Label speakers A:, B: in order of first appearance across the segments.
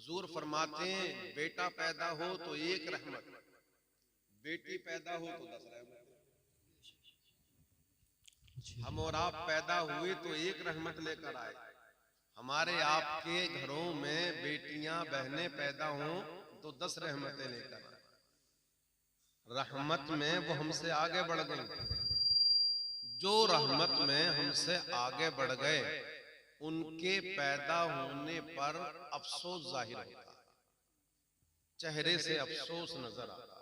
A: हुजूर फरमाते हैं बेटा पैदा हो तो एक रहमत, बेटी पैदा हो तो 10 रहमत। हम और आप पैदा हुए तो एक रहमत लेकर आए। हमारे आपके घरों में बेटियां बहनें पैदा हों तो 10 रहमतें लेकर आए। रहमत में वो हमसे आगे बढ़ गई। जो रहमत में हमसे आगे बढ़ गए उनके पैदा होने पर अफसोस जाहिर होता है, चेहरे से अफसोस नजर आता है।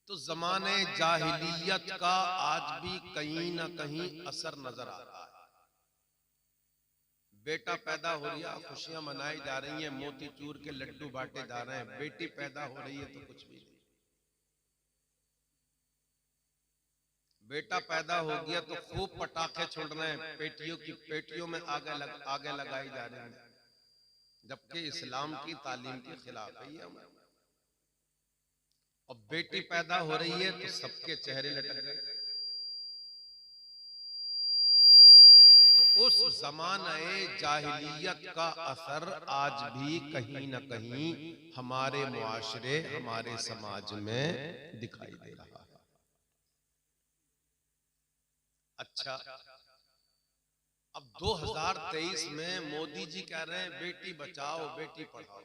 A: तो जमाने जाहिलियत का आज भी कहीं ना कहीं असर नजर आता है। बेटा पैदा हो रहा, खुशियां मनाई जा रही हैं, मोतीचूर के लड्डू बांटे जा रहे हैं। बेटी पैदा हो रही है तो कुछ भी नहीं। बेटा पैदा हो गया तो खूब पटाखे छोड़ रहे हैं, पेटियों में आगे लगाई जा रही है, जबकि इस्लाम की तालीम के खिलाफ है ये। और बेटी पैदा हो रही है तो सबके चेहरे लटक गए। तो उस जमाने जाहिलियत का असर आज भी कहीं न कहीं हमारे मुआशरे, हमारे समाज में दिखाई दे रहा है। अच्छा, अब 2023 में मोदी जी कह रहे हैं बेटी बचाओ बेटी पढ़ाओ।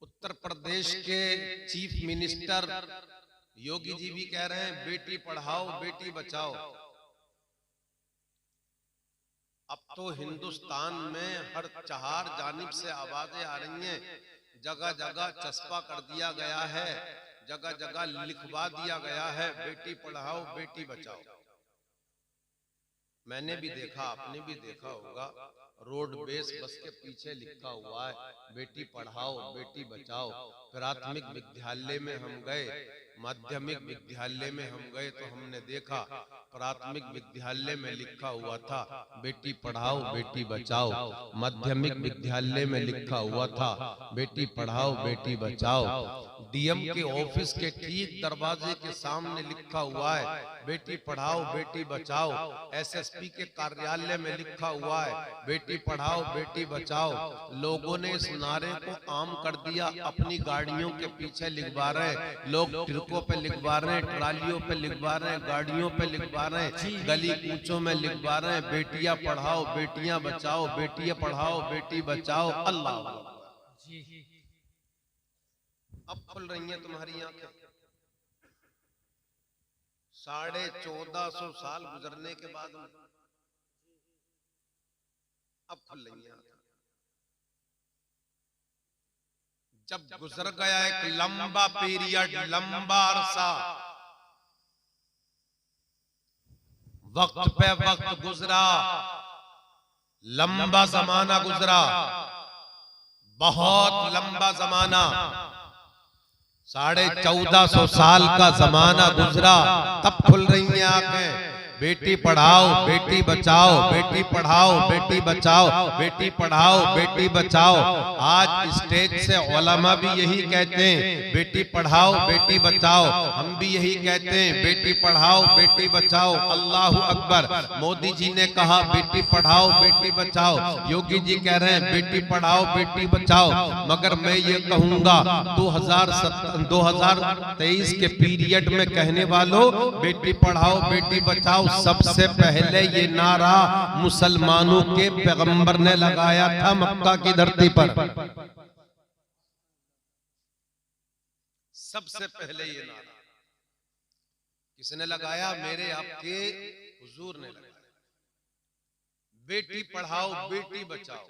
A: उत्तर प्रदेश के चीफ मिनिस्टर योगी जी भी कह रहे हैं बेटी पढ़ाओ बेटी बचाओ। अब तो हिंदुस्तान में हर चार जानिब से आवाजें आ रही हैं, जगह जगह चस्पा कर दिया गया है, जगह जगह लिखवा दिया गया है बेटी पढ़ाओ बेटी बचाओ। मैंने भी देखा, आपने भी देखा होगा, रोड बेस बस के पीछे लिखा हुआ है बेटी पढ़ाओ बेटी बचाओ। प्राथमिक विद्यालय में हम गए, माध्यमिक विद्यालय में हम गए तो हमने देखा प्राथमिक विद्यालय में लिखा हुआ था बेटी पढ़ाओ बेटी बचाओ, माध्यमिक विद्यालय में लिखा हुआ था बेटी पढ़ाओ बेटी बचाओ, डीएम के ऑफिस के ठीक दरवाजे के सामने लिखा हुआ है बेटी पढ़ाओ बेटी बचाओ, एसएसपी के कार्यालय में लिखा हुआ है बेटी पढ़ाओ बेटी बचाओ। लोगों ने इस नारे को आम कर दिया, अपनी गाड़ियों के पीछे लिखवा रहे हैं, लोग ट्रकों पे लिखवा रहे हैं, ट्रालियों पे लिखवा रहे हैं, गाड़ियों पे लिखवा रहे हैं, गली कूचों में लिखवा रहे हैं बेटियां पढ़ाओ बेटियां बचाओ, बेटियां पढ़ाओ बेटी बचाओ। अल्लाह, अब खुल रही हैं तुम्हारी आंखें। 1450 साल गुजरने के बाद अब खुल रही हैं। जब गुजर गया एक लंबा पीरियड, लंबा अरसा, वक्त पे वक्त गुजरा, लंबा जमाना गुजरा, बहुत लंबा जमाना, 1450 साल का जमाना गुजरा, तब खुल रही हैं आंखें। बेटी पढ़ाओ बेटी बचाओ, बेटी पढ़ाओ बेटी बचाओ, बेटी पढ़ाओ बेटी बचाओ। आज स्टेज से उलमा भी यही कहते हैं बेटी पढ़ाओ बेटी बचाओ, हम भी यही कहते हैं बेटी पढ़ाओ बेटी बचाओ। अल्लाह अकबर। मोदी जी ने कहा बेटी पढ़ाओ बेटी बचाओ, योगी जी कह रहे हैं बेटी पढ़ाओ बेटी बचाओ। मगर मैं ये कहूंगा 2023 के पीरियड में कहने वालों बेटी पढ़ाओ बेटी बचाओ, सबसे पहले ये नारा मुसलमानों के पैगंबर ने लगाया था मक्का की धरती पर। सबसे पहले ये नारा किसने लगाया? मेरे आपके हुजूर ने लगाया। बेटी पढ़ाओ बेटी बचाओ।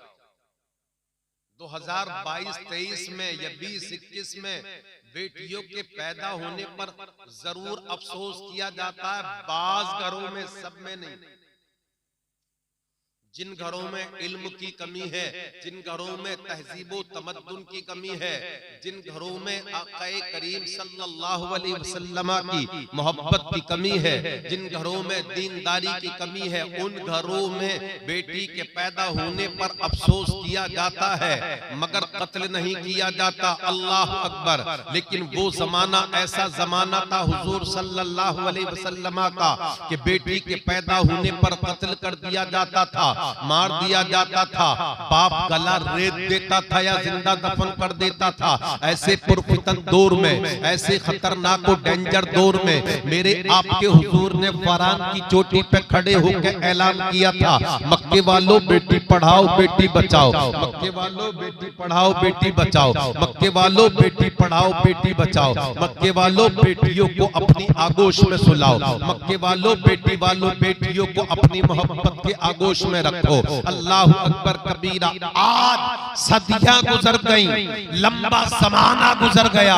A: 2022-23 में या 20-21 में बेटियों के पैदा होने पर जरूर अफसोस किया जाता है, बाज घरों में, सब में नहीं। जिन घरों में इल्म की कमी है, जिन घरों में तहजीबो तमद्दुन की कमी है, जिन घरों में आक़ाए करीम सल्लल्लाहु अलैहि वसल्लम की मोहब्बत की कमी है, जिन घरों में दीनदारी की कमी है, उन घरों में बेटी के पैदा होने पर अफसोस किया जाता है, मगर कत्ल नहीं किया जाता। अल्लाह अकबर। लेकिन वो जमाना ऐसा जमाना था हुजूर सल्लल्लाहु अलैहि वसल्लम का कि बेटी के पैदा होने पर कत्ल कर दिया जाता था। मार दिया जाता था, बाप गला रेत देता था या जिंदा दफन कर देता था। ऐसे पुरफितन दौर में, ऐसे खतरनाक और डेंजर दौर में मेरे आपके हुजूर ने फरान की चोटी पे खड़े होकर ऐलान किया था, मक्के वालों बेटी पढ़ाओ बेटी बचाओ, मक्के वालों बेटी पढ़ाओ बेटी बचाओ, मक्के वालों बेटी पढ़ाओ बेटी बचाओ, मक्के वालों बेटियों को अपनी आगोश में सुलाओ, मक्के वालों बेटी वालों बेटियों को अपनी मोहब्बत के आगोश में रखो। अल्लाह अकबर कबीरा। आज सदियां गुजर गई, लंबा जमाना गुजर गया,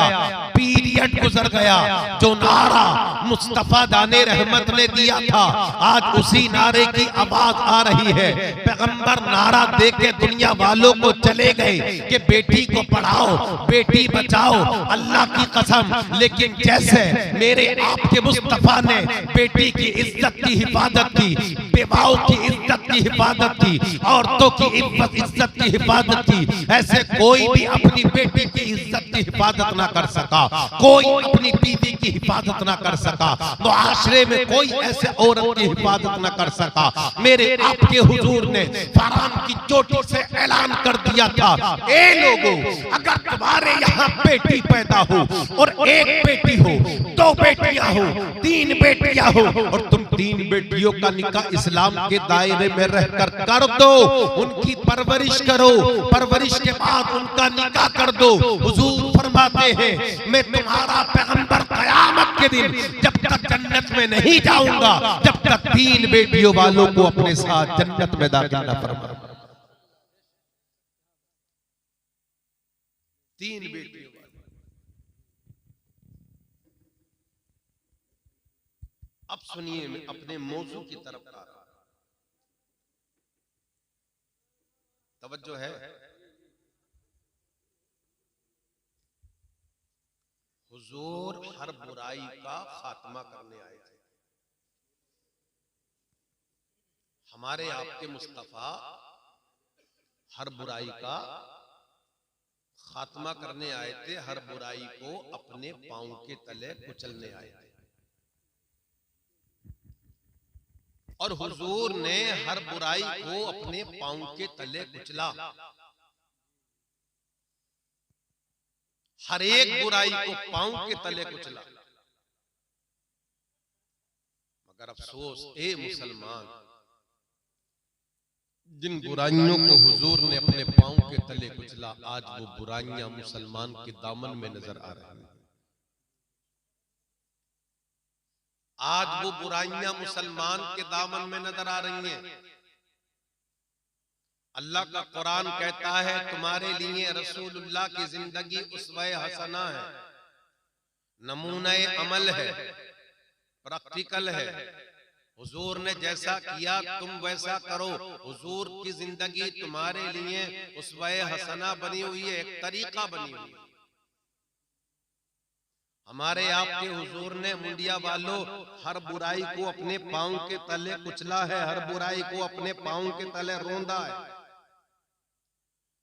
A: पीरियड गुजर गया, जो नारा मुस्तफा दाने रहमत ने दिया था आज उसी नारे की आवाज आ रही है। पैगंबर नारा दे के दुनिया वालों को चले गए कि बेटी को पढ़ाओ बेटी बचाओ, अल्लाह की कसम। लेकिन जैसे मेरे आपके मुस्तफा ने बेटी की इज्जत की हिफाजत की, बेवाओं की इज्जत की हिफाजत की, औरतों की इज्जत की हिफाजत की, ऐसे कोई भी अपनी बेटी की इज्जत की हिफाजत ना कर सका, कोई अपनी बीवी की हिफाजत ना कर सका, मुआशरे में कोई ऐसे औरत की हिफाजत ना कर सका। मेरे आपके हुजूर ने फरान की चोटी से ऐलान कर दिया था, ए लोगों, अगर तुम्हारे यहाँ बेटी पैदा हो और एक बेटी हो, दो बेटियां हो, तीन बेटियां हो, और तुम तीन बेटियों का निकाह इस्लाम के दायरे में रहकर कर दो, उनकी परवरिश करो, परवरिश के बाद उनका निकाह कर दो। हुजूर फरमाते हैं, मैं तुम्हारा पैगंबर कयामत के दिन जब तक जन्नत में नहीं जाऊंगा जब तक तीन बेटियों वालों को अपने साथ जन्नत में दाखिल न फरमाऊं। तीन बेटियों वाले। अब सुनिए, मैं अपने मौजू की तरफ आ रहा हूं, तवज्जो है। हुजूर हर बुराई का खात्मा करने आए थे। हमारे आपके मुस्तफा हर बुराई का खात्मा करने आए थे, हर बुराई को अपने पांव के तले कुचलने आए थे। और हुजूर ने हर बुराई को अपने पांव के तले कुचला, हर एक बुराई को पांव के तले कुचला। मगर अफसोस ए मुसलमान, जिन बुराइयों को हुजूर ने अपने पांव के तले कुचला, आज वो बुराइयां मुसलमान के दामन में नजर आ रही हैं। आज वो बुराइयां मुसलमान के दामन में नजर आ रही हैं। अल्लाह का कुरान कहता है, तुम्हारे लिए रसूलुल्लाह की जिंदगी उसवे हसना है, नमूने अमल है, प्रैक्टिकल है। हुजूर ने जैसा किया तुम वैसा करो। हुजूर की जिंदगी तुम्हारे लिए उसवे हसना बनी हुई है, एक तरीका बनी हुई है। हमारे आपके हुजूर ने मुंडिया वालों हर बुराई को अपने पांव के तले कुचला है, हर बुराई को अपने पांव के तले रोंदा है।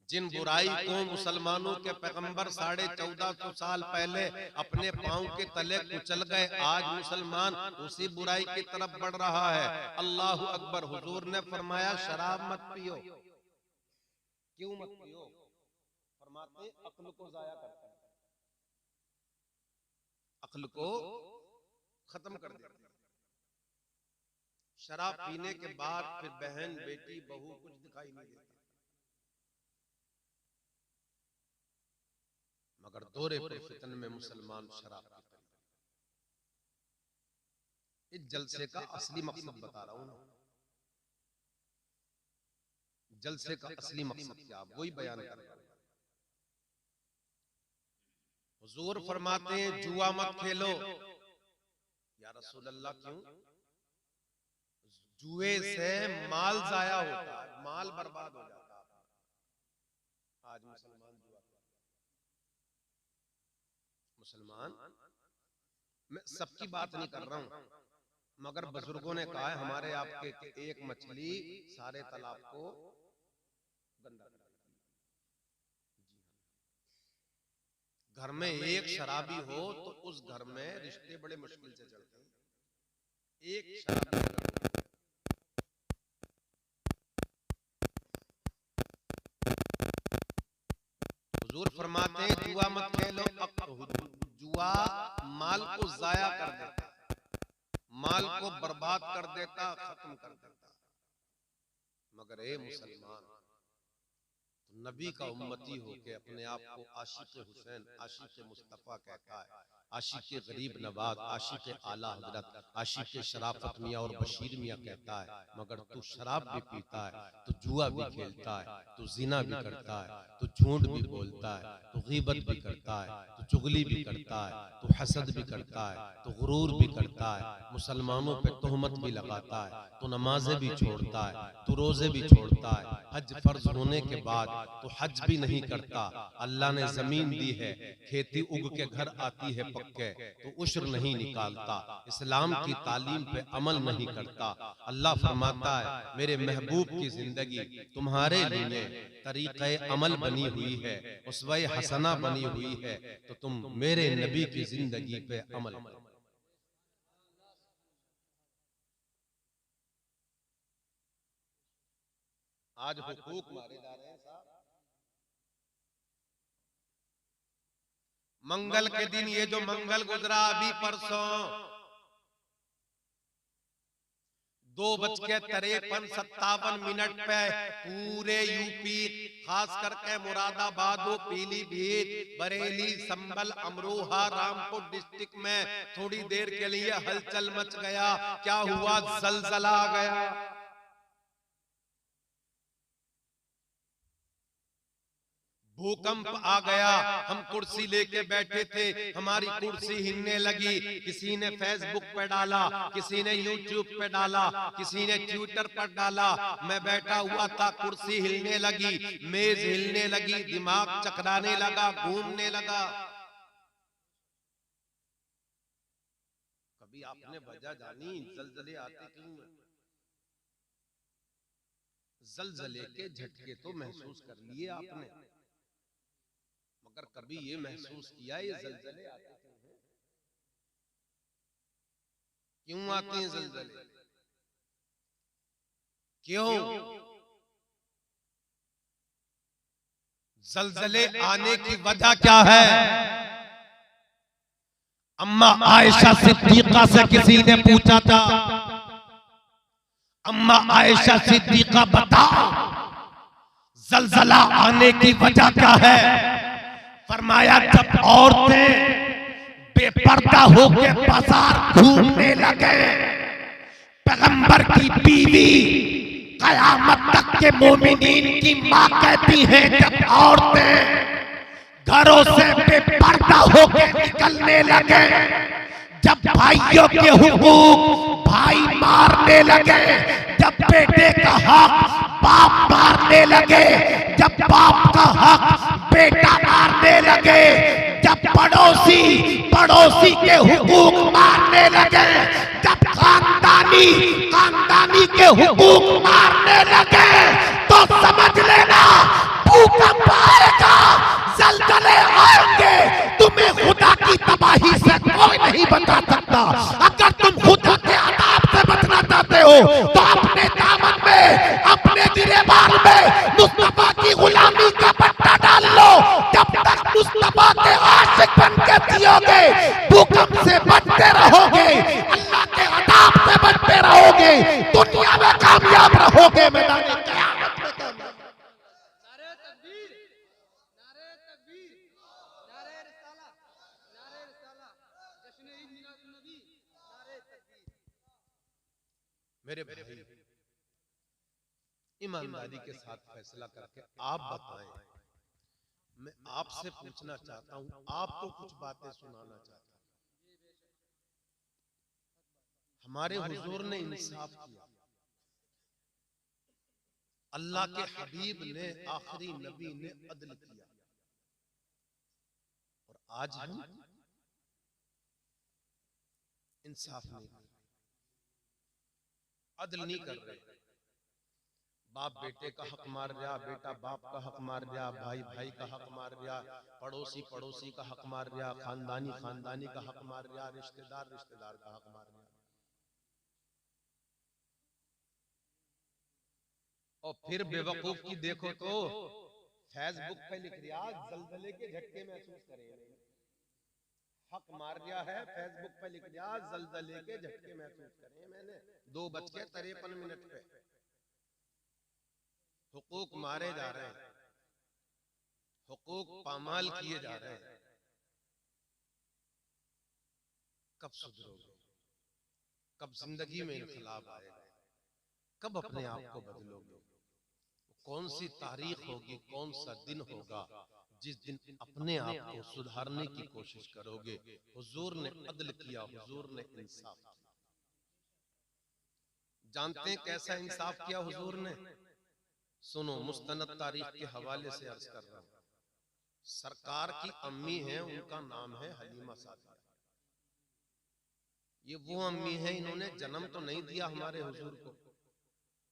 A: जिन बुराई को मुसलमानों के पैगंबर 1450 साल पहले अपने पांव के तले कुचल गए, आज मुसलमान उसी बुराई की तरफ बढ़ रहा है। अल्लाह अकबर। हुजूर ने फरमाया, शराब मत पियो। क्यों मत पियो? फरमाते अक्ल को जाया करता है, अक्ल को खत्म कर देता है। शराब पीने के बाद फिर बहन बेटी बहू कुछ दिखाई नहीं देती। मगर दौरे पर फितन में मुसलमान शराब पीते हैं। इस जलसे का असली मकसद बता रहा हूं ना, जलसे का असली मकसद क्या, वही बयान कर रहा हूं। हुजूर फरमाते हैं, जुआ मत खेलो। या रसूल अल्लाह, क्यों? जुए से माल जाया होता है, माल बर्बाद हो जाता है। आज मुसलमान, मैं सबकी बात नहीं कर रहा हूं, मगर बुजुर्गों ने कहा है हमारे आपके, एक मछली सारे तालाब को गंदा कर देती है। घर में एक शराबी हो तो उस घर में रिश्ते बड़े मुश्किल से चलते हैं। एक शराबी हुजूर फरमाते हैं जुआ मत खेलो, जुआ माल को जाया कर देता, माल को बर्बाद कर देता, खत्म कर देता। मगर ए मुसलमान, नबी का उम्मती होके अपने आप को आशिक हुसैन, आशिक मुस्तफा कहता है, आशिक गरीब नवाज, आशिक आला हजरत, आशिक शराफत मियाँ और बशीर मियाँ कहता है, मगर तू शराब भी पीता है, तू जुआ भी खेलता है, तू जिना भी करता है, तू झूठ भी बोलता है, तू गीबत भी करता है, तू चुगली भी करता है, तू हसद भी करता है, तू गुरूर भी करता है, मुसलमानों पे तोहमत भी लगाता है, तू नमाजें भी छोड़ता है, तू रोजे भी छोड़ता है, हज फर्ज होने के बाद तो हज भी नहीं करता। अल्लाह ने जमीन दी है, खेती उग के घर आती है पक्के, तो उश्र नहीं निकालता, इस्लाम की तालीम पे अमल नहीं करता। अल्लाह फरमाता है मेरे महबूब की जिंदगी तुम्हारे लिए तरीक़े अमल बनी हुई है, उसवे हसना बनी हुई है, तो तुम मेरे नबी की जिंदगी पे अमल करो। आज हुकूक मारे जा रहे हैं साहब। मंगल के दिन ये जो मंगल गुजरा अभी परसों, 2:53 पे पूरे यूपी, खास करके मुरादाबाद, पीलीभीत, बरेली, संभल, अमरोहा, रामपुर डिस्ट्रिक्ट में थोड़ी देर के लिए हलचल मच गया। क्या हुआ? जलजला आ गया। भूकंप आ गया। हम कुर्सी लेके बैठे थे, हमारी कुर्सी हिलने लगी। किसी ने फेसबुक पे डाला, किसी ने यूट्यूब पे डाला, किसी ने ट्विटर पर डाला। मैं बैठा हुआ था, कुर्सी हिलने लगी, मेज हिलने लगी, दिमाग चकराने लगा, घूमने लगा। कभी आपने वजह जानी जलजले आते क्यों? जलजले के झटके तो महसूस कर लिए आपने, मगर कभी ये महसूस किया ये जलजले आते क्यों हैं? क्यों आते हैं जलजले? क्यों? जलजले आने की वजह क्या है? अम्मा आयशा सिद्दीका से किसी ने पूछा था, अम्मा आयशा सिद्दीका बताओ जलजला आने की वजह क्या है? फरमाया जब औरतें बेपर्दा होकर बाजार घूमने लगे, पैगंबर की बीवी कयामत तक के मोमिनीन की मां कहती है, जब औरतें घरों से बेपर्दा होकर निकलने लगे, जब भाइयों के हुकूक भाई मारने लगे, जब बेटे का हक बाप मारने लगे, जब बाप का हक बेटा मारने लगे, जब पड़ोसी पड़ोसी के हुकूक मारने लगे, जब खानदानी के हुकूक मारने लगे, तो समझ लेना भूकंप आएगा, जलजले आएंगे। तुम्हें खुदा की तबाही से कोई नहीं बचा सकता। अगर तुम खुदा के अज़ाब से बचना चाहते हो तो अपने दामन में, अपने गिरेबान में मुस्तफा की गुलामी का पट्टा डाल लो। जब तक मुस्तफा के आशिक बन के जियोगे, भूकंप से बचते रहोगे, अल्लाह के अज़ाब से बचते रहोगे, दुनिया में कामयाब रहोगे, मैदान क़यामत में कामयाब। मेरे भाई, ईमानदारी के साथ फैसला करके आप बताएं। मैं आपसे पूछना चाहता हूं, आपको कुछ बातें सुनाना चाहता हूं। हमारे हुजूर ने इंसाफ किया, अल्लाह के हबीब ने, आखिरी नबी ने अदल किया, और आज हम इंसाफ नहीं कर रहे, अदल नहीं कर रहे। बाप बेटे का हक मार रहा, बेटा बाप का हक मार रहा, भाई भाई का हक मार रहा, पड़ोसी पड़ोसी का हक मार रहा, खानदानी खानदानी का हक मार रहा, रिश्तेदार रिश्तेदार का हक मार रहा। और फिर बेवकूफ की देखो तो फेसबुक पे लिख दिया जलजले के झटके महसूस करें, हक मार दिया है, फेसबुक पे लिख दिया जलजले के झटके महसूस करें। मैंने 2:53 पे हुकूक मारे जा रहे हैं, हुकूक पामाल किए जा रहे हैं। कब सुधरोगे? कब जिंदगी में इनकलाब आएगा? कब अपने आप को बदलोगे? कौन सी तारीख होगी, कौन सा दिन होगा जिस दिन अपने आप को सुधारने की कोशिश करोगे? हुजूर ने अदल किया, हुजूर ने इंसाफ किया। जानते हैं कैसा इंसाफ किया हुजूर ने? सुनो, मुस्तनद तारीख के हवाले से अर्ज कर रहा हूं। सरकार की अम्मी है, उनका नाम है हलीमा सादिया। ये वो अम्मी है, इन्होंने जन्म तो नहीं दिया हमारे हुजूर को।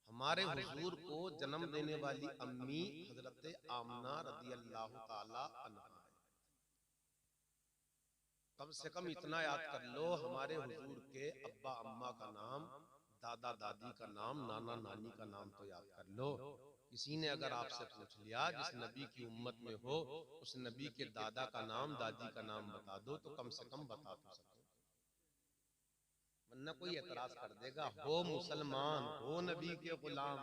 A: हमारे हुजूर को जन्म देने वाली अम्मी हजरत आमना रदियल्लाहु ताला अन्हा है। कम से कम इतना याद कर लो, हमारे हुजूर के अब्बा अम्मा का नाम, दादा दादी का नाम, नाना नानी का नाम तो याद कर लो। किसी ने अगर आपसे पूछ लिया जिस नबी की उम्मत में हो, उस नबी के दादा का नाम, दादी का नाम बता दो, तो कम से कम बता तो सको, वरना कोई एतराज कर देगा। हो मुसलमान, हो नबी के गुलाम,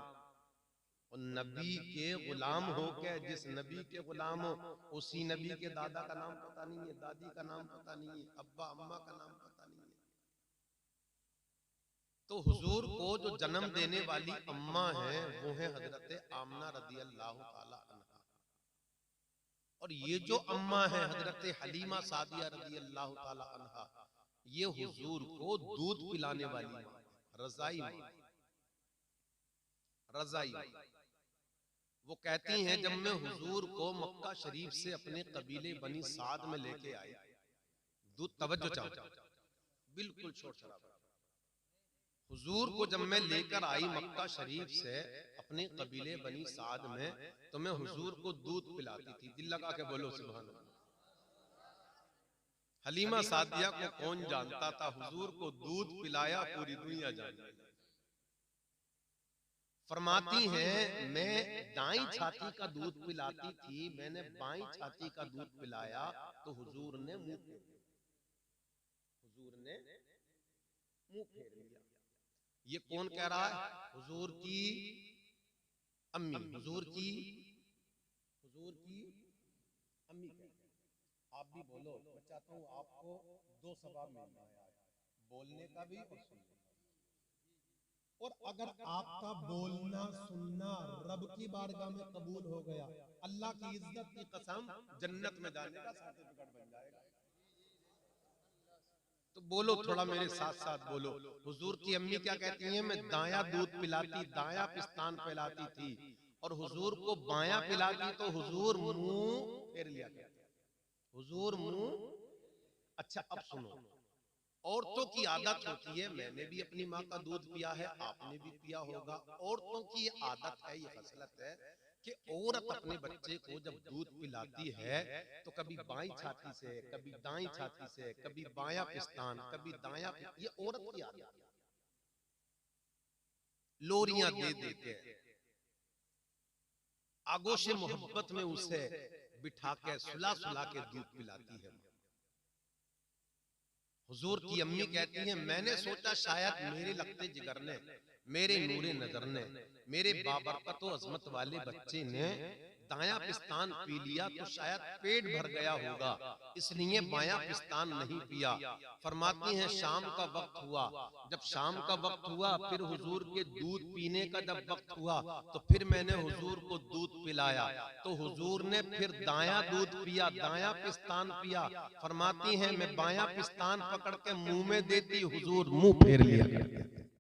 A: और नबी के गुलाम हो के जिस नबी के गुलाम हो, उसी नबी के दादा का नाम पता नहीं है, दादी का नाम पता नहीं है, अब्बा अम्मा का नाम पता नहीं है। तो हुजूर को जो जन्म देने वाली अम्मा है वो है हजरत आमना रदियल्लाहु ताला अन्हा, और ये जो अम्मा है हजरत हलीमा सादिया रदियल्लाहु ताला अन्हा, ये हुजूर को दूध पिलाने वाली माँ, रजाई माँ, रजाई। वो कहती हैं जब मैं हुजूर को मक्का शरीफ से अपने कबीले बनी साद में लेके आई, दूध, तवज्जो चाहो, बिल्कुल शोर शराबा, हुजूर को जब मैं लेकर आई मक्का शरीफ से अपने कबीले बनी साद में, तो मैं हुजूर को दूध पिलाती थी। दिल लगा के बोलो सुभान अल्लाह। हलीमा सादिया को कौन जानता था, हुजूर को दूध पिलाया पूरी दुनिया जानती। फरमाती हैं मैं दाईं छाती का दूध पिलाती थी, मैंने बाईं छाती का दूध पिलाया तो हुजूर ने मुंह फेर लिया, हुजूर ने मुंह फेर लिया। ये कौन कह रहा है? हुजूर की अम्मी, हुजूर की अम्मी कह रही। आप भी बोलो, मैं चाहता हूं आपको 2 सवाब मिल जाए, बोलने का भी और सुनने का। और अगर आपका बोलना सुनना रब की बारगाह में कबूल हो गया, अल्लाह की इज्जत की कसम, जन्नत में जाने का सर्टिफिकेट बन जाएगा। तो बोलो थोड़ा मेरे साथ साथ बोलो। हुजूर की अम्मी क्या कहती हैं? मैं दाया दूध पिलाती, दाया पिस्तान पिलाती थी, और हुजूर को बाया पिलाती तो हुजूर मुंह फेर लिया करते, हुजूर मुंह। अच्छा अब सुनो, औरतों की आदत होती है, मैंने भी अपनी माँ का दूध पिया है, आपने भी पिया होगा, औरतों की ये आदत है, ये खसलत है कि औरत अपने बच्चे को जब दूध पिलाती है तो कभी बाईं छाती से, कभी दाईं छाती से, कभी बायां पिस्तान, कभी दायां, ये औरत की आदत है। लोरियां दे देते हैं, आगोश मोहब्बत में उसे बिठा के सुला सुला के दूध पिलाती है। हुजूर की अम्मी कहती हैं मैंने सोचा शायद मेरे लगते जिगर ने, मेरे नूरे नजर ने, मेरे बाबरकत व अजमत वाले बच्चे ने दायां पिस्तान पी लिया तो शायद पेट भर गया होगा, इसलिए बायां पिस्तान नहीं पिया। फरमाती हैं शाम का वक्त हुआ, जब शाम का वक्त हुआ फिर हुजूर के दूध पीने का जब वक्त हुआ तो फिर मैंने हुजूर को दूध पिलाया, तो हुजूर ने फिर दायां दूध पिया, दायां पिस्तान पिया। फरमाती हैं मैं बायां पिस्तान पकड़ के मुंह में देती, हुजूर मुंह फेर लिया।